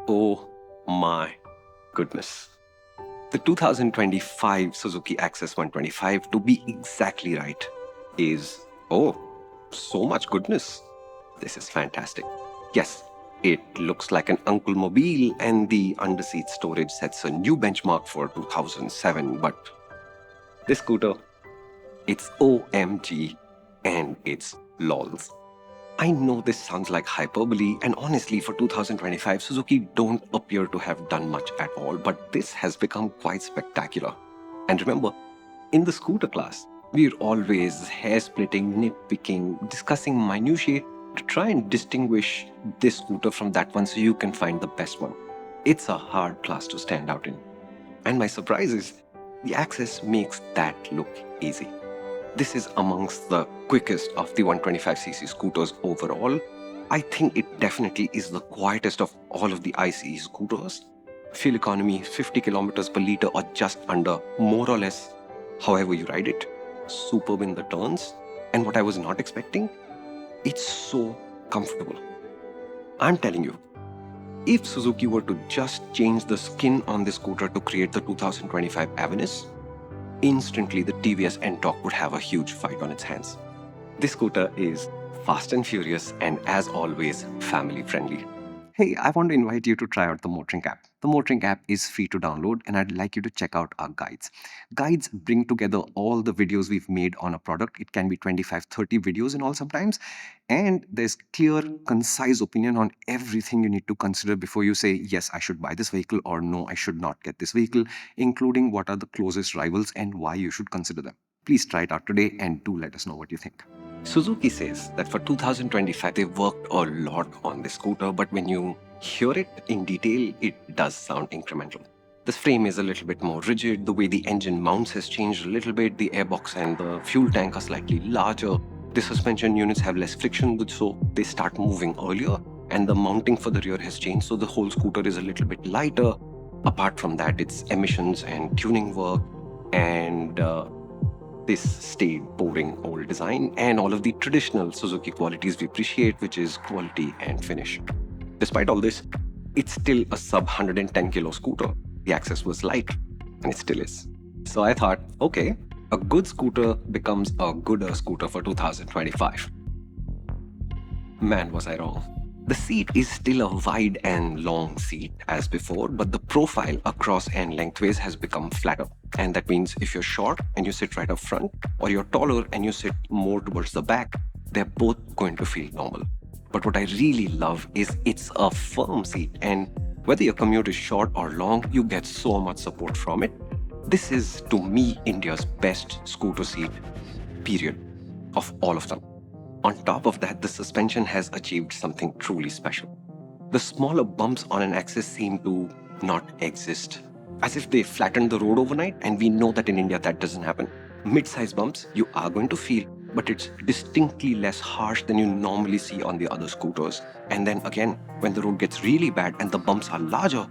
Oh my goodness. The 2025 Suzuki Access 125, to be exactly right, is, oh, so much goodness. This is fantastic. Yes, it looks like an Uncle Mobile and the underseat storage sets a new benchmark for 2007, but this scooter, it's OMG and it's LOLs. I know this sounds like hyperbole, and honestly, for 2025, Suzuki don't appear to have done much at all, but this has become quite spectacular. And remember, in the scooter class, we're always hair-splitting, nitpicking, discussing minutiae to try and distinguish this scooter from that one so you can find the best one. It's a hard class to stand out in. And my surprise is, the Access makes that look easy. This is amongst the quickest of the 125cc scooters overall. I think it definitely is the quietest of all of the ICE scooters. Fuel economy 50 kilometers per liter or just under, more or less, however you ride it. Superb in the turns. And what I was not expecting, it's so comfortable. I'm telling you, if Suzuki were to just change the skin on this scooter to create the 2025 Avenus, instantly the TVS N-Torque would have a huge fight on its hands. This scooter is fast and furious and, as always, family friendly. Hey, I want to invite you to try out the MotorInc app. The MotorInc app is free to download, and I'd like you to check out our guides. Guides bring together all the videos we've made on a product. It can be 25, 30 videos in all sometimes. And there's clear, concise opinion on everything you need to consider before you say, yes, I should buy this vehicle, or no, I should not get this vehicle, including what are the closest rivals and why you should consider them. Please try it out today and do let us know what you think. Suzuki says that for 2025, they worked a lot on this scooter, but when you hear it in detail, it does sound incremental. The frame is a little bit more rigid, the way the engine mounts has changed a little bit, the airbox and the fuel tank are slightly larger, the suspension units have less friction, so they start moving earlier, and the mounting for the rear has changed, so the whole scooter is a little bit lighter. Apart from that, it's emissions and tuning work, and this staid, boring old design, and all of the traditional Suzuki qualities we appreciate, which is quality and finish. Despite all this, it's still a sub 110 kilo scooter. The Access was light, and it still is. So I thought, okay, a good scooter becomes a gooder scooter for 2025. Man, was I wrong. The seat is still a wide and long seat as before, but the profile across and lengthways has become flatter. And that means if you're short and you sit right up front, or you're taller and you sit more towards the back, they're both going to feel normal. But what I really love is it's a firm seat, and whether your commute is short or long, you get so much support from it. This is, to me, India's best scooter seat, period, of all of them. On top of that, the suspension has achieved something truly special. The smaller bumps on an Access seem to not exist, as if they flattened the road overnight, and we know that in India that doesn't happen. Mid-size bumps you are going to feel, but it's distinctly less harsh than you normally see on the other scooters. And then again, when the road gets really bad and the bumps are larger,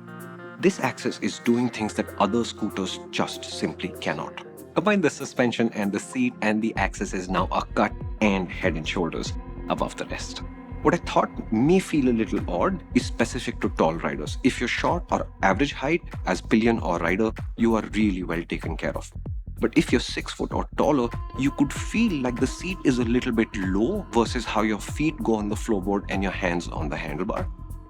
this Access is doing things that other scooters just simply cannot. Combine the suspension and the seat, and the Access is now a cut and head and shoulders above the rest. What I thought may feel a little odd is specific to tall riders. If you're short or average height, as pillion or rider, you are really well taken care of. But if you're 6 foot or taller, you could feel like the seat is a little bit low versus how your feet go on the floorboard and your hands on the handlebar.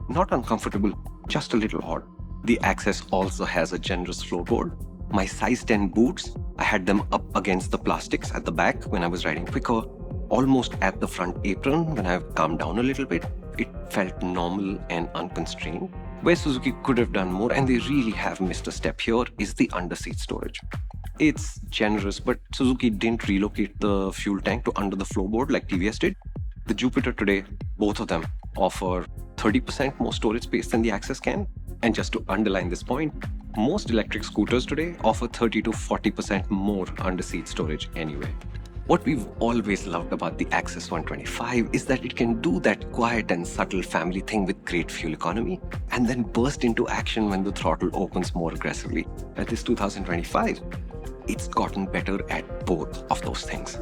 Not uncomfortable, just a little odd. The Access also has a generous floorboard. My size 10 boots, I had them up against the plastics at the back when I was riding quicker, almost at the front apron when I've calmed down a little bit. It felt normal and unconstrained. Where Suzuki could have done more, and they really have missed a step here, is the underseat storage. It's generous, but Suzuki didn't relocate the fuel tank to under the floorboard like TVS did. The Jupiter today, both of them, offer 30% more storage space than the Access can. And just to underline this point, most electric scooters today offer 30 to 40% more underseat storage anyway. What we've always loved about the Access 125 is that it can do that quiet and subtle family thing with great fuel economy, and then burst into action when the throttle opens more aggressively. At this 2025, it's gotten better at both of those things.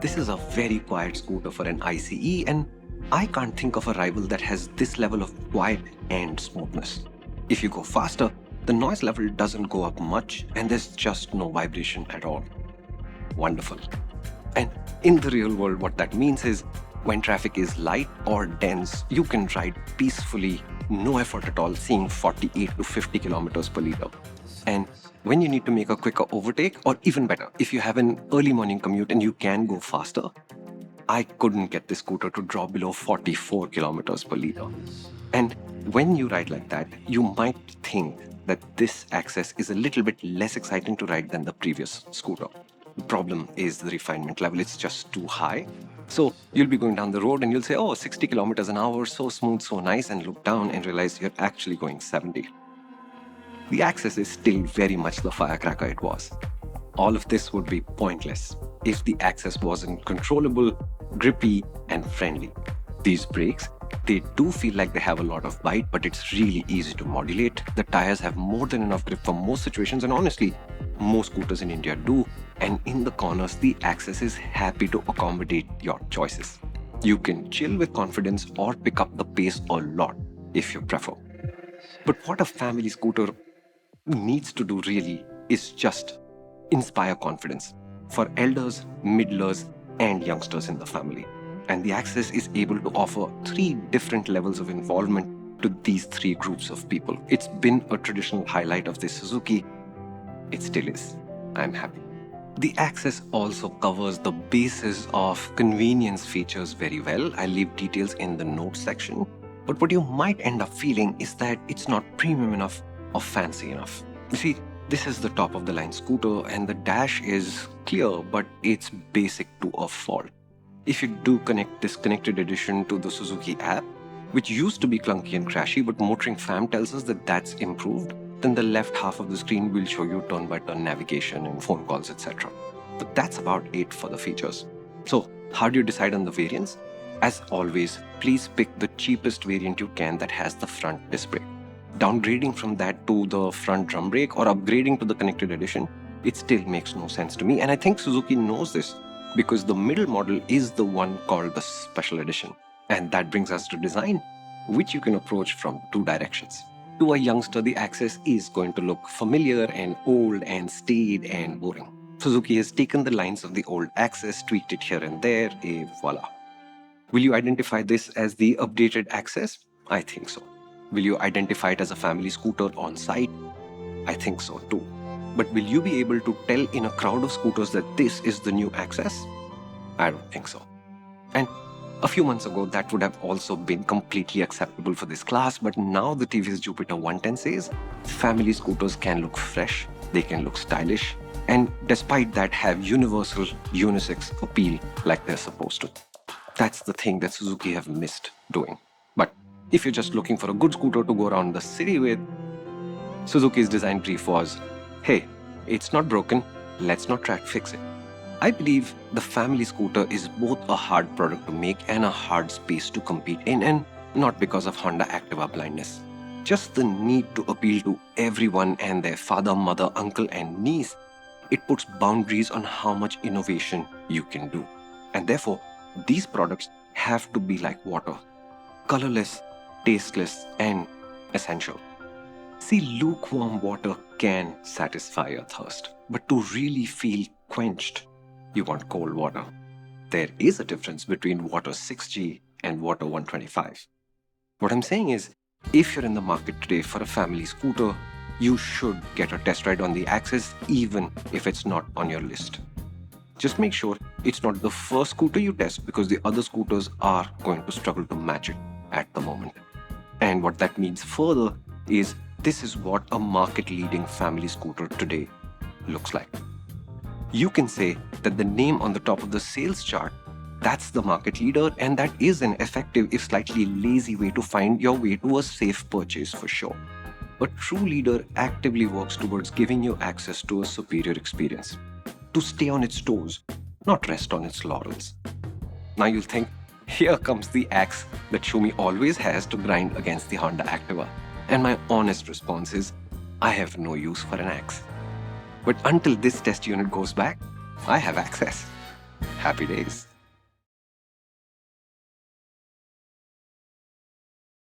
This is a very quiet scooter for an ICE, and I can't think of a rival that has this level of quiet and smoothness. If you go faster, the noise level doesn't go up much and there's just no vibration at all. Wonderful. And in the real world, what that means is when traffic is light or dense, you can ride peacefully, no effort at all, seeing 48 to 50 kilometers per liter. And when you need to make a quicker overtake, or even better, if you have an early morning commute and you can go faster, I couldn't get this scooter to drop below 44 kilometers per liter. And when you ride like that, you might think that this Access is a little bit less exciting to ride than the previous scooter. The problem is the refinement level, it's just too high. So you'll be going down the road and you'll say, oh, 60 kilometers an hour, so smooth, so nice, and look down and realize you're actually going 70. The Access is still very much the firecracker it was. All of this would be pointless if the Access wasn't controllable, grippy, and friendly. These brakes, they do feel like they have a lot of bite, but it's really easy to modulate. The tires have more than enough grip for most situations, and honestly, most scooters in India do. And in the corners, the Access is happy to accommodate your choices. You can chill with confidence or pick up the pace a lot if you prefer. But what a family scooter needs to do really is just inspire confidence for elders, middlers, and youngsters in the family. And the Access is able to offer 3 different levels of involvement to these 3 groups of people. It's been a traditional highlight of the Suzuki. It still is. I'm happy. The Access also covers the basis of convenience features very well. I'll leave details in the notes section. But what you might end up feeling is that it's not premium enough or fancy enough. You see, this is the top of the line scooter and the dash is clear, but it's basic to a fault. If you do connect this connected edition to the Suzuki app, which used to be clunky and crashy, but MotorInc Fam tells us that that's improved, then the left half of the screen will show you turn-by-turn navigation and phone calls, etc. But that's about it for the features. So, how do you decide on the variants? As always, please pick the cheapest variant you can that has the front disc brake. Downgrading from that to the front drum brake or upgrading to the connected edition, it still makes no sense to me. And I think Suzuki knows this because the middle model is the one called the Special Edition. And that brings us to design, which you can approach from 2 directions. To a youngster, the Access is going to look familiar and old and staid and boring. Suzuki has taken the lines of the old Access, tweaked it here and there, et voila. Will you identify this as the updated Access? I think so. Will you identify it as a family scooter on site? I think so too. But will you be able to tell in a crowd of scooters that this is the new Access? I don't think so. And a few months ago, that would have also been completely acceptable for this class, but now the TVS Jupiter 110 says family scooters can look fresh, they can look stylish, and despite that have universal unisex appeal like they're supposed to. That's the thing that Suzuki have missed doing. But if you're just looking for a good scooter to go around the city with, Suzuki's design brief was, hey, it's not broken, let's not try to fix it. I believe the family scooter is both a hard product to make and a hard space to compete in, and not because of Honda Activa blindness. Just the need to appeal to everyone and their father, mother, uncle, and niece. It puts boundaries on how much innovation you can do. And therefore, these products have to be like water. Colorless, tasteless, and essential. See, lukewarm water can satisfy your thirst, but to really feel quenched, you want cold water. There is a difference between water 6G and water 125. What I'm saying is, if you're in the market today for a family scooter, you should get a test ride on the Access even if it's not on your list. Just make sure it's not the first scooter you test because the other scooters are going to struggle to match it at the moment. And what that means further is this is what a market-leading family scooter today looks like. You can say that the name on the top of the sales chart, that's the market leader, and that is an effective, if slightly lazy way to find your way to a safe purchase for sure. A true leader actively works towards giving you access to a superior experience, to stay on its toes, not rest on its laurels. Now you'll think, here comes the axe that Shumi always has to grind against the Honda Activa. And my honest response is, I have no use for an axe. But until this test unit goes back, I have access. Happy days.